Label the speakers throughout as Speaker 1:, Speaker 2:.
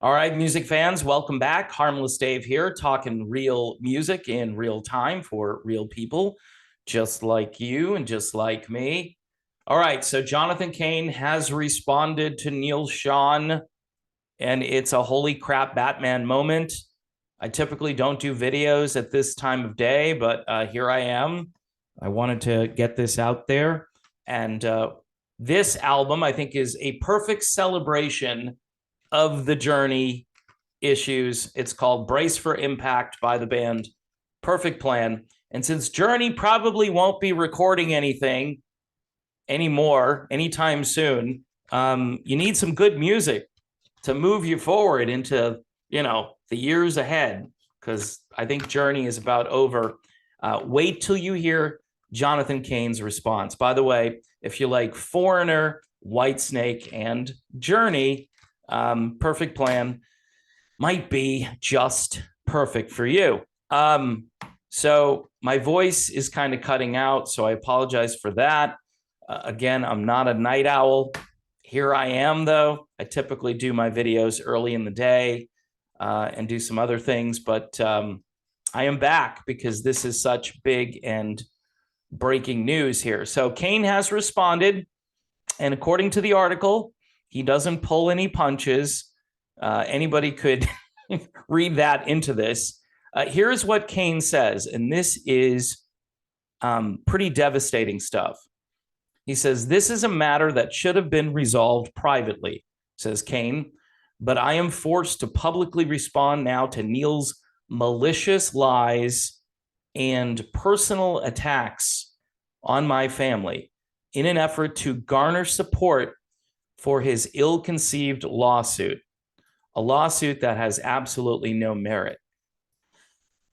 Speaker 1: All right, music fans, welcome back. Harmless Dave here, talking real music in real time for real people, just like you and just like me. All right, so Jonathan Cain has responded to Neal Schon, and it's a holy crap Batman moment. I typically don't do videos at this time of day, but here I am. I wanted to get this out there. And this album, I think, is a perfect celebration of the journey issues. It's called Brace for Impact by the band Perfect Plan. And since Journey probably won't be recording anything anymore anytime soon, you need some good music to move you forward into, the years ahead, because I think Journey is about over. Wait till you hear Jonathan Cain's response. By the way, if you like Foreigner, Whitesnake, and Journey, Perfect Plan might be just perfect for you. So my voice is kind of cutting out, so I apologize for that. Again, I'm not a night owl. Here I am, though. I typically do my videos early in the day and do some other things, but I am back because this is such big and breaking news here. So Cain has responded, and according to the article, he doesn't pull any punches. Anybody could read that into this. Here's what Cain says, and this is pretty devastating stuff. He says, "This is a matter that should have been resolved privately," says Cain, "but I am forced to publicly respond now to Neal's malicious lies and personal attacks on my family in an effort to garner support for his ill-conceived lawsuit, a lawsuit that has absolutely no merit."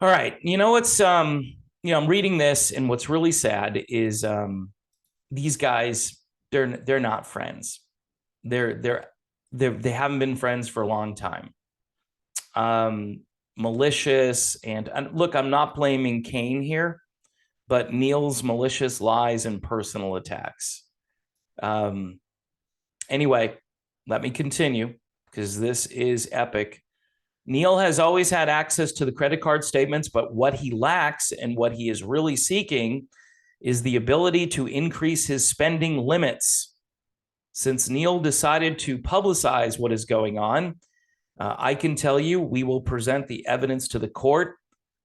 Speaker 1: All right, I'm reading this, and what's really sad is these guys, they're not friends. They haven't been friends for a long time. Malicious, and look, I'm not blaming Cain here, but Neal's malicious lies and personal attacks. Anyway, let me continue because this is epic. Neal has always had access to the credit card statements, but what he lacks and what he is really seeking is the ability to increase his spending limits. Since Neal decided to publicize what is going on, I can tell you we will present the evidence to the court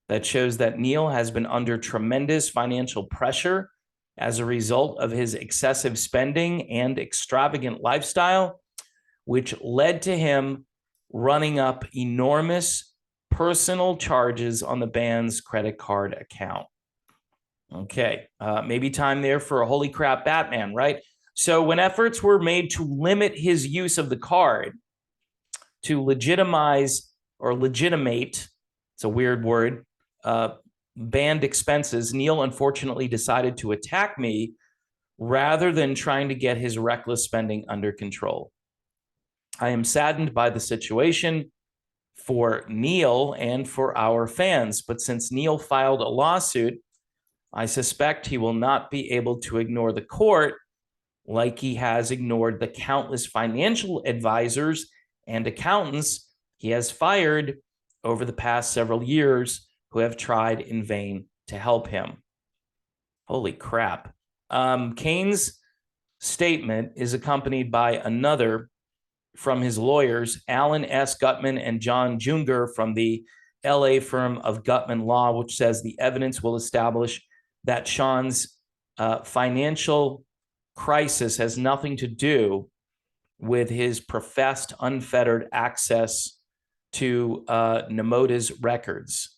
Speaker 1: that shows that Neal has been under tremendous financial pressure as a result of his excessive spending and extravagant lifestyle, which led to him running up enormous personal charges on the band's credit card account. Okay, maybe time there for a holy crap Batman, right? So when efforts were made to limit his use of the card, to legitimize or legitimate, it's a weird word, band expenses, Neal unfortunately decided to attack me rather than trying to get his reckless spending under control. I am saddened by the situation for Neal and for our fans, but since Neal filed a lawsuit, I suspect he will not be able to ignore the court like he has ignored the countless financial advisors and accountants he has fired over the past several years who have tried in vain to help him. Holy crap. Cain's statement is accompanied by another from his lawyers, Alan S. Gutman and John Junger from the LA firm of Gutman Law, which says the evidence will establish that Schon's financial crisis has nothing to do with his professed unfettered access to Nemoda's records.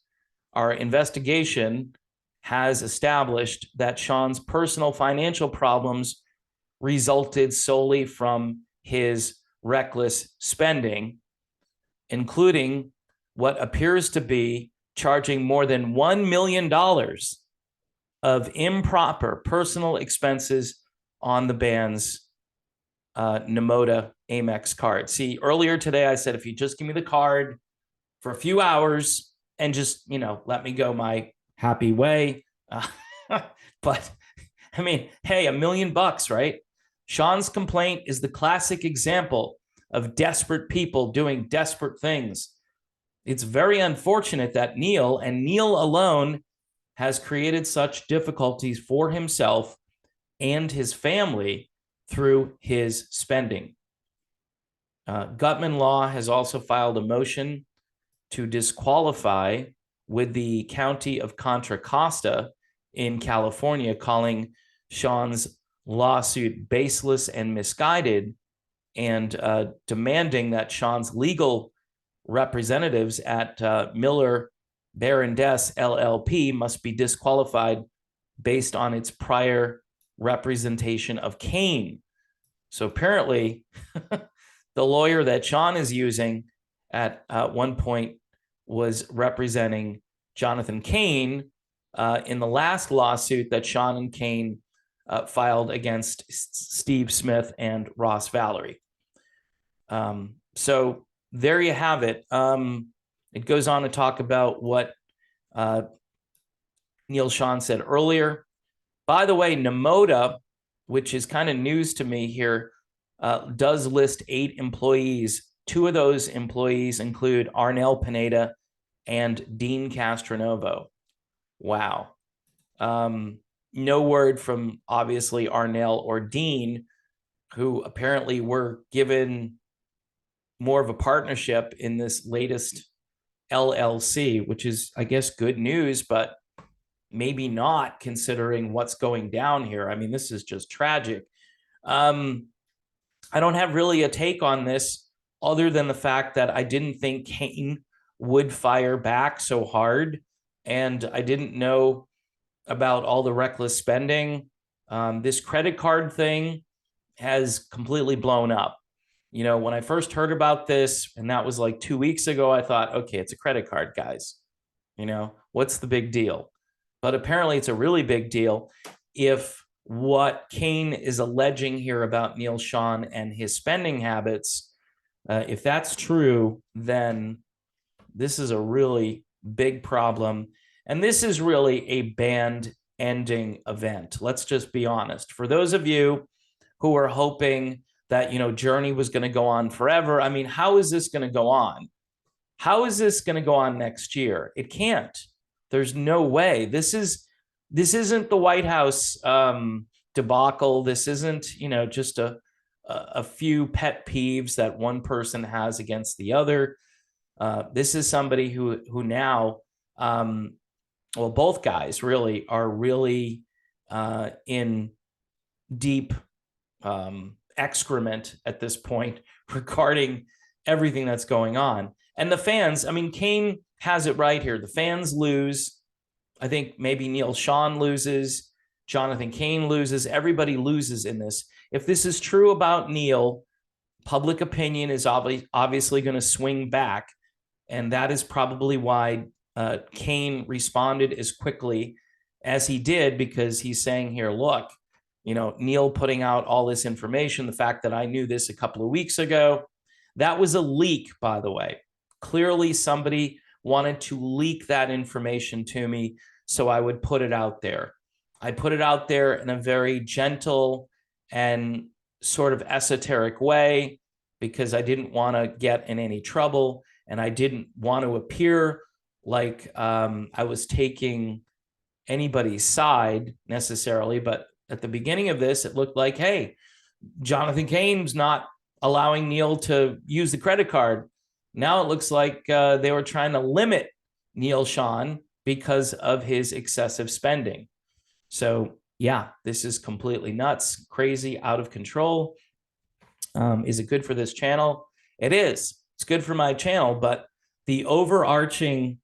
Speaker 1: Our investigation has established that Schon's personal financial problems resulted solely from his reckless spending, including what appears to be charging more than $1 million of improper personal expenses on the band's Nemoda Amex card. See, earlier today I said, if you just give me the card for a few hours and just, let me go my happy way. But I mean, hey, $1 million, right? Schon's complaint is the classic example of desperate people doing desperate things. It's very unfortunate that Neal, and Neal alone, has created such difficulties for himself and his family through his spending. Gutman Law has also filed a motion to disqualify with the county of Contra Costa in California, calling Schon's lawsuit baseless and misguided, and demanding that Schon's legal representatives at Miller Barrandess LLP must be disqualified based on its prior representation of Cain. So apparently, the lawyer that Schon is using at one point was representing Jonathan Cain in the last lawsuit that Schon and Cain filed against Steve Smith and Ross Valerie. So there you have it. It goes on to talk about what Neal Schon said earlier. By the way, Nemoda, which is kind of news to me here, does list 8 employees. 2 of those employees include Arnel Pineda and Dean Castronovo. Wow. No word from, obviously, Arnel or Dean, who apparently were given more of a partnership in this latest LLC, which is, I guess, good news, but maybe not considering what's going down here. I mean, this is just tragic. I don't have really a take on this other than the fact that I didn't think Cain would fire back so hard, and I didn't know about all the reckless spending. This credit card thing has completely blown up. You know, when I first heard about this, and that was like 2 weeks ago, I thought, okay, it's a credit card, guys. You know, what's the big deal? But apparently it's a really big deal if what Cain is alleging here about Neal Schon and his spending habits, if that's true, then this is a really big problem. And this is really a band-ending event. Let's just be honest. For those of you who are hoping that, you know, Journey was going to go on forever, I mean, how is this going to go on? How is this going to go on next year? It can't. There's no way. This isn't the White House debacle. This isn't, you know, just a few pet peeves that one person has against the other. This is somebody who now, well, both guys really are really in deep excrement at this point regarding everything that's going on. And the fans, I mean, Cain has it right here. The fans lose. I think maybe Neal Schon loses. Jonathan Cain loses. Everybody loses in this. If this is true about Neal, public opinion is obviously going to swing back. And that is probably why Cain responded as quickly as he did, because he's saying here, look, you know, Neal putting out all this information, the fact that I knew this a couple of weeks ago, that was a leak, by the way. Clearly, somebody wanted to leak that information to me, so I would put it out there. I put it out there in a very gentle and sort of esoteric way because I didn't want to get in any trouble, and I didn't want to appear like I was taking anybody's side necessarily. But at the beginning of this, it looked like, hey, Jonathan Cain's not allowing Neal to use the credit card. Now it looks like they were trying to limit Neal Schon because of his excessive spending. So yeah, this is completely nuts, crazy, out of control. Is it good for this channel? It is. It's good for my channel, but the overarching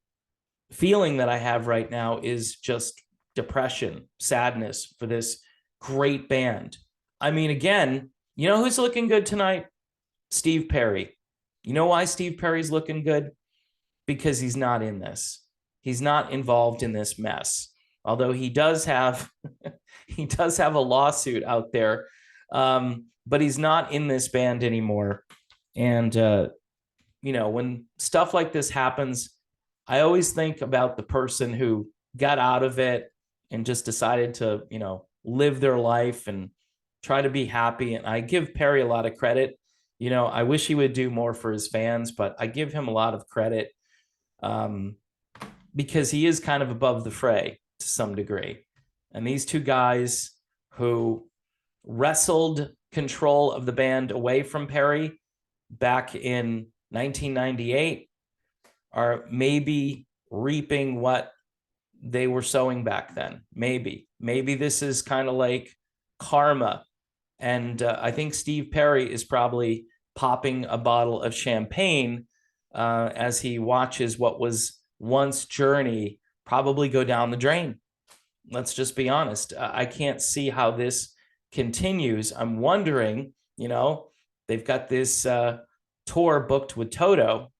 Speaker 1: feeling that I have right now is just depression, sadness for this great band. I mean, again, you know who's looking good tonight? Steve Perry. You know why Steve Perry's looking good? Because he's not in this. He's not involved in this mess. Although he does have a lawsuit out there, but he's not in this band anymore. And you know, when stuff like this happens, I always think about the person who got out of it and just decided to, you know, live their life and try to be happy. And I give Perry a lot of credit. You know, I wish he would do more for his fans, but I give him a lot of credit because he is kind of above the fray to some degree. And these two guys who wrestled control of the band away from Perry back in 1998 are maybe reaping what they were sowing back then. Maybe this is kind of like karma. And I think Steve Perry is probably popping a bottle of champagne as he watches what was once Journey probably go down the drain. Let's just be honest. I can't see how this continues. I'm wondering, you know, they've got this tour booked with Toto.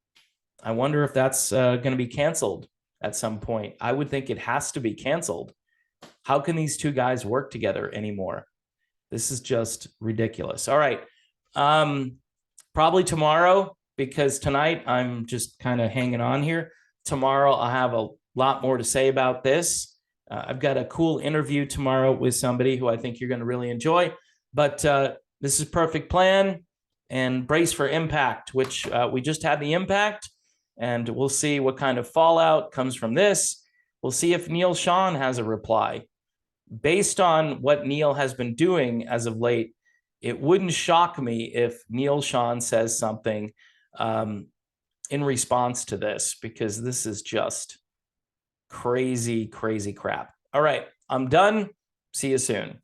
Speaker 1: I wonder if that's going to be canceled at some point. I would think it has to be canceled. How can these two guys work together anymore? This is just ridiculous. All right. Probably tomorrow, because tonight I'm just kind of hanging on here. Tomorrow I'll have a lot more to say about this. I've got a cool interview tomorrow with somebody who I think you're going to really enjoy. But this is Perfect Plan and brace for impact, which we just had the impact. And we'll see what kind of fallout comes from this. We'll see if Neal Schon has a reply. Based on what Neal has been doing as of late, it wouldn't shock me if Neal Schon says something in response to this, because this is just crazy, crazy crap. All right, I'm done. See you soon.